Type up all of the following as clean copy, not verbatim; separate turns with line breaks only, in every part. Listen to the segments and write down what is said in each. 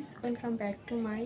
Guys, welcome back to my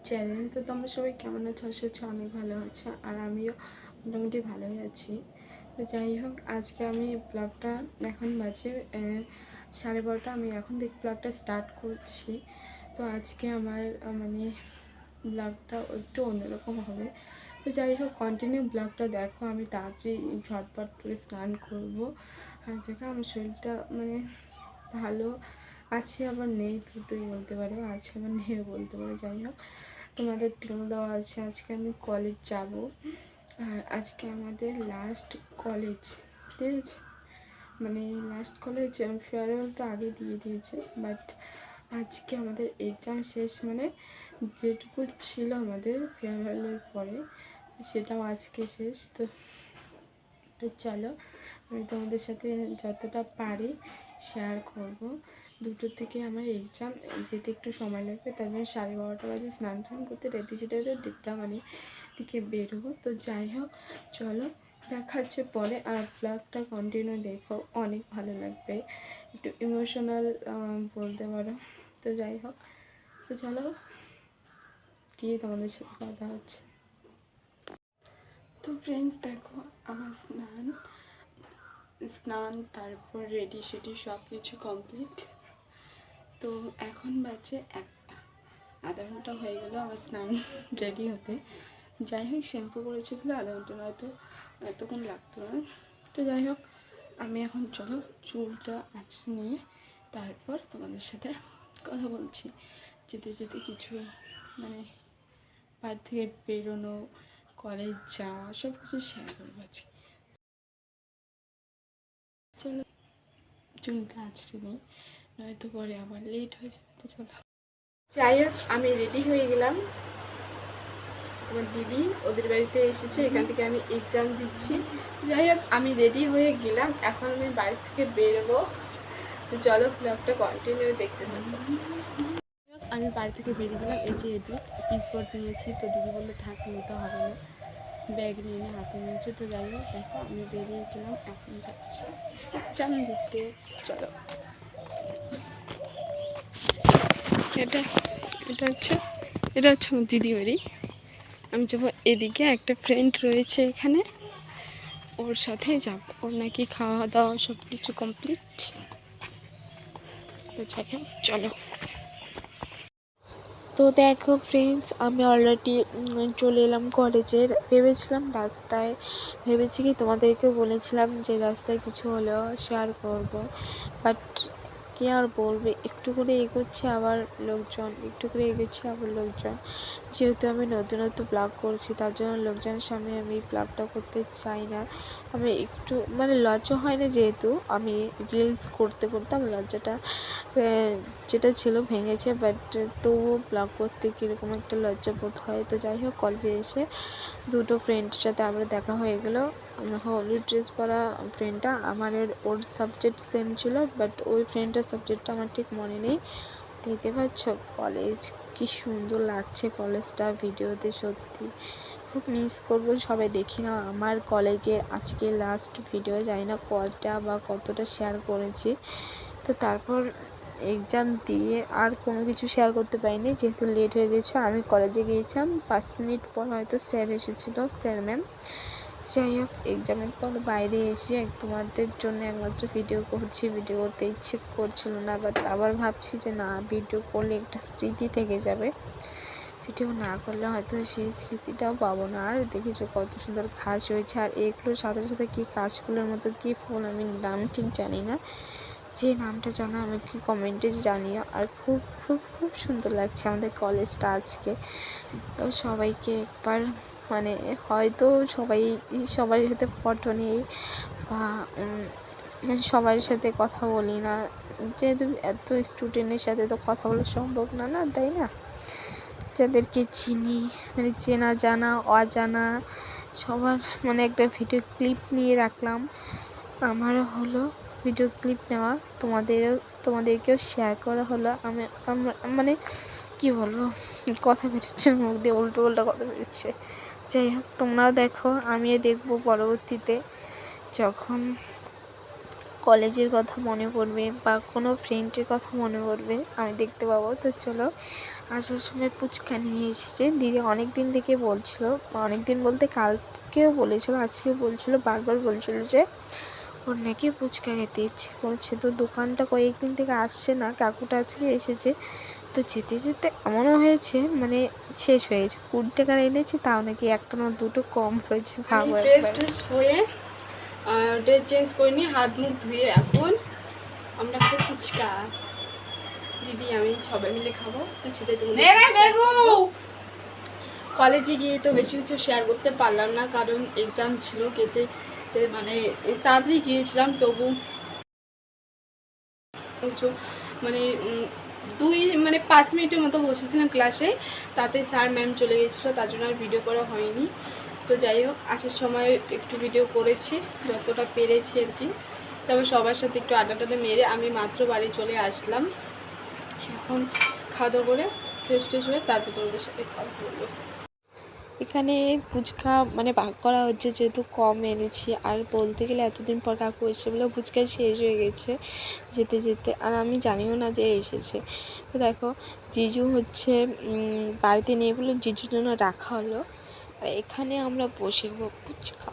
channel. তো তোমরা সবাই কেমন আছো? আশা করছি অনেক ভালো আছো, আর আমিও মোটামুটি ভালোই আছি। তো যাই হোক, আজকে আমি ব্লগটা এখন বাজে 12:30। আমি এখন থেকে ব্লগটা স্টার্ট করছি। তো আজকে আমার মানে ব্লগটা একটু অন্যরকম হবে। তো যাই হোক, কন্টিনিউ ব্লগটা দেখো। আমি তাড়াতাড়ি ঝটপট করে স্নান করবো। আর দেখো, আমার শরীরটা মানে ভালো আছে আবার নেই, দুটোই বলতে পারো। আছে আবার নেই বলতে পারো। যাই হোক, তোমাদের তেল দেওয়া আছে। আজকে আমি কলেজ যাব, আর আজকে আমাদের লাস্ট কলেজ, ঠিক আছে? মানে লাস্ট কলেজ ফেয়ারওয়েল তো আগে দিয়ে দিয়েছে, বাট আজকে আমাদের এক্সাম শেষ। মানে যেটুকু ছিল আমাদের ফেয়ারওয়েলের পরে, সেটাও আজকে শেষ। তো চলো, আমি তোমাদের সাথে যতটা পারি শেয়ার করব। 2টোর থেকে আমার এক্সাম, যেতে একটু সময় লাগবে। তার জন্য 12:30 বাজে স্নান টান করতে রেডি সেটা 1:30 মানে দিকে বেরোবো। তো যাই হোক, চলো দেখা হচ্ছে পরে। আর ব্লগটা কন্টিনিউ দেখো, অনেক ভালো লাগবে। একটু ইমোশনাল বলতে পারো। তো যাই হোক, তো চলো গিয়ে তোমাদের সাথে কথা হচ্ছে। তো ফ্রেন্ডস দেখো, আমার স্নান তারপর রেডি সেডি সব কিছু কমপ্লিট। তো এখন বাজে 1টা, আধা ঘন্টা হয়ে গেল আমার স্নান রেডি হতে। যাই হোক, শ্যাম্পু করেছি বলে আধা ঘন্টা, নয়তো এতক্ষণ লাগতো না। তো যাই হোক, আমি এখন চলো চুলটা আঁচড়ে নিয়ে তারপর তোমাদের সাথে কথা বলছি। যেতে যেতে কিছু মানে বাড়ি থেকে বেরোনো, কলেজ যাওয়া, সব কিছু শেয়ার করবো আজকে। চলো চুলটা আঁচড়ে নিই, নয়তো পরে আবার লেট হয়ে যাবে। তো চলো, যাই হোক, আমি রেডি হয়ে গেলাম। আমার দিদি ওদের বাড়িতে এসেছে, এখান থেকে আমি এক্সাম দিচ্ছি। যাই হোক, আমি রেডি হয়ে গেলাম, এখন আমি বাড়ি থেকে বেরোবো। তো চলো ব্লগটা কন্টিনিউ দেখতে থাকবো। আমি বাড়ি থেকে বেরিয়ে গেলাম। এই যে পিসবোর্ড নিয়েছি, তো দিদি বললো থাক, নিতে হবে না, ব্যাগ নিয়ে হাতে নিয়েছে। তো যাই হোক, দেখো আমি বেরিয়ে গেলাম, এখন যাচ্ছি এক্সাম দিতে। চলো, এটা এটা হচ্ছে আমার দিদি বাড়ি। আমি যাবো এদিকে, একটা ফ্রেন্ড রয়েছে এখানে, ওর সাথে যাব। ওর নাকি খাওয়া দাওয়া সব কিছু কমপ্লিট। তো চলো। তো দেখো ফ্রেন্ডস, আমি অলরেডি চলে এলাম কলেজের। ভেবেছি কি তোমাদেরকেও বলেছিলাম যে রাস্তায় কিছু হলেও শেয়ার করব, বাট কি আর বলবে, একটু করে এগোচ্ছে আবার লোকজন, যেহেতু আমি নতুন ব্লগ করছি, তার জন্য লোকজনের সামনে আমি ব্লগটা করতে চাই না। আমি একটু মানে লজ্জা হয় না, যেহেতু আমি রিলস করতে করতে আমার লজ্জাটা যেটা ছিল ভেঙেছে, বাট তবুও ব্লগ করতে কীরকম একটা লজ্জা বোধ হয়। তো যাই হোক, কলেজে এসে দুটো ফ্রেন্ডের সাথে আমরা দেখা হয়ে গেল। হলুদ ড্রেস পরা ফ্রেন্ডটা আমার, ওর সাবজেক্ট সেম ছিল, বাট ওই ফ্রেন্ডটার সাবজেক্টটা আমার ঠিক মনে নেই। দেখতে পাচ্ছ কলেজ কি সুন্দর লাগছে, কলেজটা ভিডিওতে সত্যি খুব মিস করবো। সবাই দেখি না আমার কলেজের আজকে লাস্ট ভিডিও, জানি না কতটা বা কতটা শেয়ার করেছি। তো তারপর এক্সাম দিয়ে আর কোনো কিছু শেয়ার করতে পারিনি, যেহেতু লেট হয়ে গেছে। আমি কলেজে গিয়েছিলাম 5 মিনিট পর, হয়তো স্যার এসেছিলো, স্যার ম্যাম। যাই হোক, এক্সামের পর বাইরে এসে তোমাদের জন্য একমাত্র ভিডিও করছি। ভিডিও করতে ইচ্ছে করছিল না, বাট আবার ভাবছি যে না, ভিডিও করলে একটা স্মৃতি থেকে যাবে, ভিডিও না করলে হয়তো সেই স্মৃতিটাও পাবো না। আর দেখেছো কত সুন্দর ঘাস হয়েছে, আর এগুলোর সাথে সাথে কি কাশফুলের মতো কি ফুল, আমি নাম ঠিক জানি না, যে নামটা জানো আমাকে কমেন্টে জানিও। আর খুব খুব খুব সুন্দর লাগছে আমাদের কলেজটা আজকে। তো সবাইকে একবার মানে হয়তো সবার সাথে ফটো নেই বা সবার সাথে কথা বলি না, যেহেতু এত স্টুডেন্টের সাথে তো কথা বলা সম্ভব না, তাই না? যাদেরকে চিনি, মানে চেনা জানা অজানা সবার মানে একটা ভিডিও ক্লিপ নিয়ে রাখলাম। আমারও হলো ভিডিও ক্লিপ নেওয়া, তোমাদেরকেও শেয়ার করা হলো। মানে কি বলবো, কথা বেরোচ্ছে মুখ দিয়ে, উল্টো কথা বেরোচ্ছে। যাই হোক, তোমরাও দেখো, আমিও দেখবো পরবর্তীতে, যখন কলেজের কথা মনে পড়বে বা কোনো ফ্রেন্ডের কথা মনে পড়বে আমি দেখতে পাবো। তো চলো, আসার সময় ফুচকা নিয়ে এসেছে দিদি। অনেক দিন থেকে বলছিল, অনেক দিন বলতে কালকেও বলেছিল, আজকেও বলছিল, বারবার বলছিল যে ওর নাকি ফুচকা খেতে ইচ্ছে করছে। তো দোকানটা কয়েকদিন থেকে আসছে না, কাকুটা আজকে এসেছে। তো যেতে যেতে এমনও হয়েছে মানে শেষ হয়ে গেছে। 20 টাকার এনেছি, তাও নাকি একটা না দুটো কম হয়েছে। ভাবো
ফ্রেশ ট্রেশ হয়ে ড্রেস চেঞ্জ করে নিয়ে হাত মুখ ধুয়ে এখন আমরা খাবো ফুচকা। দিদি আমি সবাই মিলে খাবো, তো সেটাই কলেজে গিয়ে তো বেশি কিছু শেয়ার করতে পারলাম না, কারণ এক্সাম ছিল কেটে, মানে তাড়াতাড়ি গিয়েছিলাম, তবু মানে 5 মিনিটের মতো বসেছিলাম ক্লাসে, তাতে স্যার ম্যাম চলে গেছিলো, তার জন্য আর ভিডিও করা হয়নি। তো যাই হোক, আসার সময় একটু ভিডিও করেছি যতটা পেরেছি আর কি। তবে সবার সাথে একটু আড্ডা মেরে আমি মাত্র বাড়ি চলে আসলাম। এখন খাওয়া দাওয়া করে ফ্রেশ ট্রেশ হয়ে তারপর তোমাদের সাথে কথা বলবো।
এখানে ফুচকা মানে ভাগ করা হচ্ছে, যেহেতু কম এনেছি। আর বলতে গেলে এতদিন পর কাকু এসে বলে ফুচকা শেষ হয়ে গেছে যেতে যেতে, আর আমি জানিও না যে এসেছে। তো দেখো, জিজু হচ্ছে বাড়িতে নিয়ে বলে জিজুর জন্য রাখা হলো। আর এখানে আমরা বসে ফুচকা,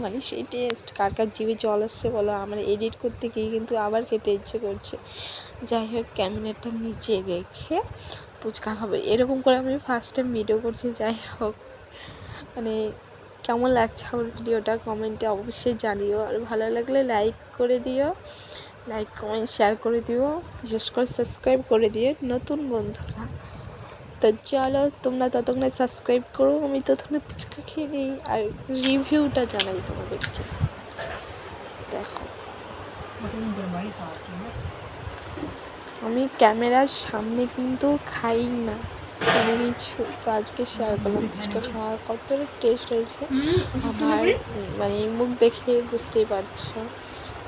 মানে সেই টেস্ট কার কার জিভে জল আসছে বলো। আমার এডিট করতে গিয়ে কিন্তু আবার খেতে ইচ্ছে করছে। যাই হোক, ক্যামেরাটা নিচে রেখে ফুচকা খাবো এরকম করে আমি ফার্স্ট টাইম ভিডিও করছি। যাই হোক, মানে কেমন লাগছে আমার ভিডিওটা কমেন্টে অবশ্যই জানিও। আর ভালো লাগলে লাইক করে দিও, লাইক কমেন্ট শেয়ার করে দিও, বিশেষ করে সাবস্ক্রাইব করে দিও নতুন বন্ধুরা। তো চলো, তোমরা ততক্ষণে সাবস্ক্রাইব করো, আমি ততক্ষণে ফুচকা খেয়ে নিই আর রিভিউটা জানাই তোমাদেরকে। দেখো, আমি ক্যামেরার সামনে কিন্তু খাই না কোনো কিছু, তো আজকে শেয়ার করলাম ফুচকা খাওয়ার কতটা টেস্ট হয়েছে। আমার মানে মুখ দেখে বুঝতেই পারছো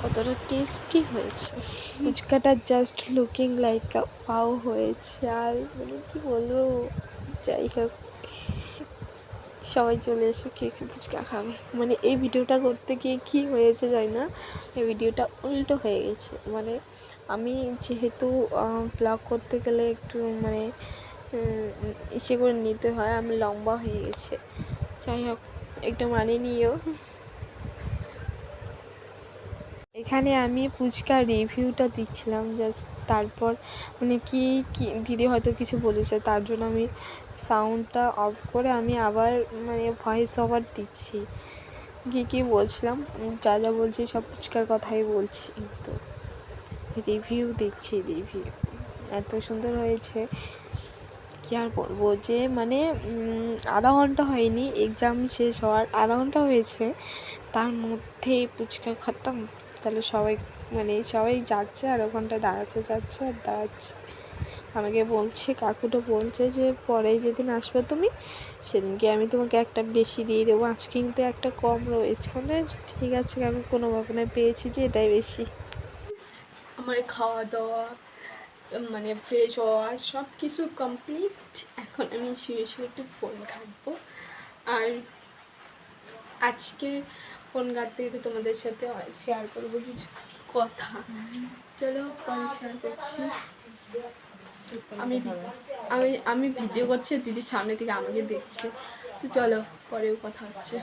কতটা টেস্টি হয়েছে। ফুচকাটা জাস্ট লুকিং লাইক পাও হয়েছে, আর মানে কি বলবো। যাই হোক, সবাই চলে এসে কে ফুচকা খাবে। মানে এই ভিডিওটা করতে গিয়ে কী হয়েছে জানি না, এই ভিডিওটা উল্টো হয়ে গেছে। মানে আমি যেহেতু ব্লগ করতে গেলে একটু মানে ইসে করে নিতে হয়, আমি লম্বা হয়ে গেছে। যাই হোক, একটু মানিয়ে নিও। এখানে আমি ফুচকার রিভিউটা দিচ্ছিলাম জাস্ট, তারপর মানে কি দিদি হয়তো কিছু বলেছে, তার জন্য আমি সাউন্ডটা অফ করে আমি আবার মানে ভয়েস ওভার দিচ্ছি। কী বলছিলাম, যা যা বলছি সব ফুচকার কথাই বলছি। তো রিভিউ দিচ্ছি, রিভিউ এত সুন্দর হয়েছে কী আর বলবো। যে মানে আধা ঘন্টা হয়নি, এক্সাম শেষ হওয়ার আধা ঘন্টা হয়েছে, তার মধ্যেই ফুচকা খতম। তাহলে সবাই মানে সবাই যাচ্ছে আর ওখানটায় দাঁড়াচ্ছে, যাচ্ছে আর দাঁড়াচ্ছে। আমাকে বলছে, কাকুটা বলছে যে পরে যেদিন আসবে তুমি সেদিনকে আমি তোমাকে একটা বেশি দিয়ে দেবো, আজকে কিন্তু একটা কম রয়েছে। মানে ঠিক আছে কাকু, কোনো ব্যাপার না, পেয়েছি যে এটাই বেশি।
আমার খাওয়া দাওয়া মানে ফ্রেশ হওয়া সব কিছু কমপ্লিট। এখন আমি শুয়ে শুয়ে একটু ফোন ঘাঁটবো। আর আজকে ফোন ঘাঁটতে তো তোমাদের সাথে শেয়ার করবো কিছু কথা। চলো পরে শেয়ার করছি। আমি আমি আমি ভিডিও করছি, দিদির সামনে থেকে আমাকে দেখছে। তো চলো পরেও কথা হচ্ছে।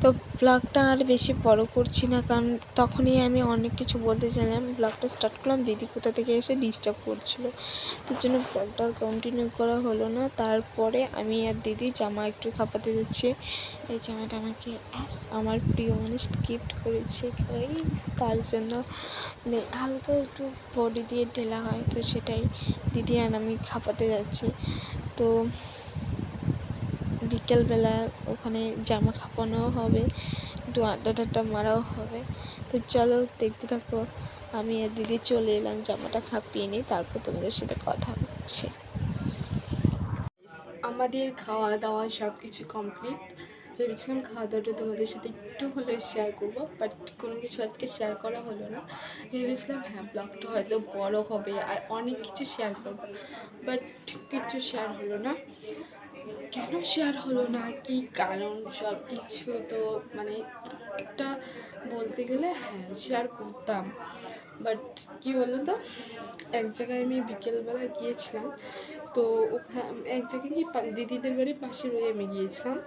তো ব্লগটা আর বেশি বড় করছি না, কারণ তখনই আমি অনেক কিছু বলতে চাইলাম। ব্লগটা স্টার্ট করলাম, দিদি কোথা থেকে এসে ডিস্টার্ব করছিল, তার জন্য ব্লগটা আর কন্টিনিউ করা হলো না। তারপরে আমি আর দিদি জামা একটু খাপাতে যাচ্ছি। এই জামাটা আমাকে আমার প্রিয় মানুষ গিফট করেছে, তার জন্য মানে হালকা একটু বডি দিয়ে ঢেলা হয়, তো সেটাই দিদি আর আমি খাপাতে যাচ্ছি। তো বিকেলবেলা ওখানে জামা কাপড়ও হবে, একটু আড্ডা টাড্ডা মারাও হবে। তো চলো দেখতে থাকো, আমি আর দিদি চলে এলাম জামাটা খাপিয়ে নিই, তারপর তোমাদের সাথে কথা হচ্ছে।
আমাদের খাওয়া দাওয়া সব কিছু কমপ্লিট। ভেবেছিলাম খাওয়া দাওয়াটা তোমাদের সাথে একটু হলে শেয়ার করবো, বাট কোনো কিছু আজকে শেয়ার করা হলো না। ভেবেছিলাম হ্যাঁ ব্লগটা হয়তো বড় হবে আর অনেক কিছু শেয়ার করবো, বাট কিছু শেয়ার হলো না। কেন শেয়ার হলো না, কি কারণ, সব কিছু তো মানে একটা বলতে গেলে হ্যাঁ শেয়ার করতাম, বাট কী বলো তো, এক জায়গায় আমি বিকেলবেলা গিয়েছিলাম, তো ওখানে এক জায়গায় কি দিদিদের বাড়ির পাশের বাড়ি আমি গিয়েছিলাম।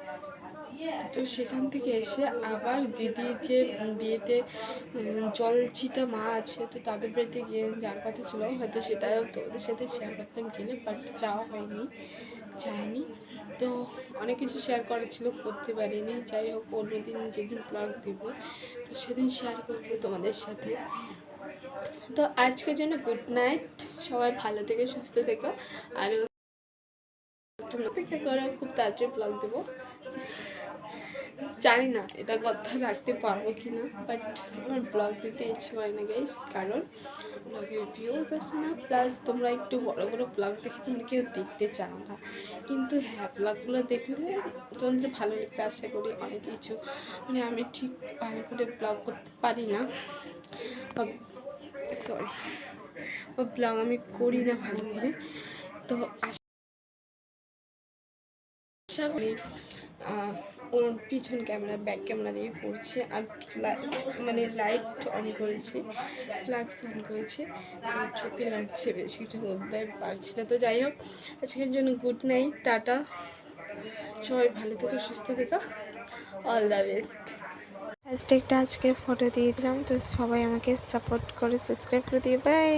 তো সেখান থেকে এসে আবার দিদির যে বিয়েতে জল ছিটা মা আছে, তো তাদের বাড়িতে গিয়ে যার কথা ছিল হয়তো সেটাও তোমাদের সাথে শেয়ার করতাম কিনে, বাট যাওয়া হয়নি, যাইনি। তো অনেক কিছু শেয়ার করার ছিল, করতে পারিনি। যাই হোক, অন্যদিন যেদিন ব্লগ দিব তো সেদিন শেয়ার করবো তোমাদের সাথে। তো আজকের জন্য গুড নাইট, সবাই ভালো থেকে সুস্থ থেকো। আর অপেক্ষা করো, খুব তাড়াতাড়ি ব্লগ দেবো। জানি না এটা কথা রাখতে পারবো কি না, বাট আমার ব্লগ দিতে ইচ্ছে করে না গাইস, কারণ ব্লগে ভিউজ আসে না, প্লাস তোমরা একটু বড় বড় ব্লগ দেখে তোমরা কেউ দেখতে চাও না। কিন্তু হ্যাঁ, ব্লগগুলো দেখলে তোমাদের ভালো লাগবে আশা করি। অনেক কিছু মানে আমি ঠিক ভালো করে ব্লগ করতে পারি না, সরি, ব্লগ আমি করি না ভালো করে। তো আশা করি ওর পিছন ক্যামেরা ব্যাক ক্যামেরা দিয়ে করছি, আর মানে লাইট অন করেছি, ফ্লাক্স অন করেছি, তো চোখে লাগছে, বেশি কিছু বলতে পারছি না। তো যাই হোক, আজকের জন্য গুড নাইট, টাটা, সবাই ভালো থেকো, সুস্থ থেকো, অল দ্য বেস্ট।
একটা আজকের ফটো দিয়ে দিলাম, তো সবাই আমাকে সাপোর্ট করে সাবস্ক্রাইব করে দিয়ে, বাই।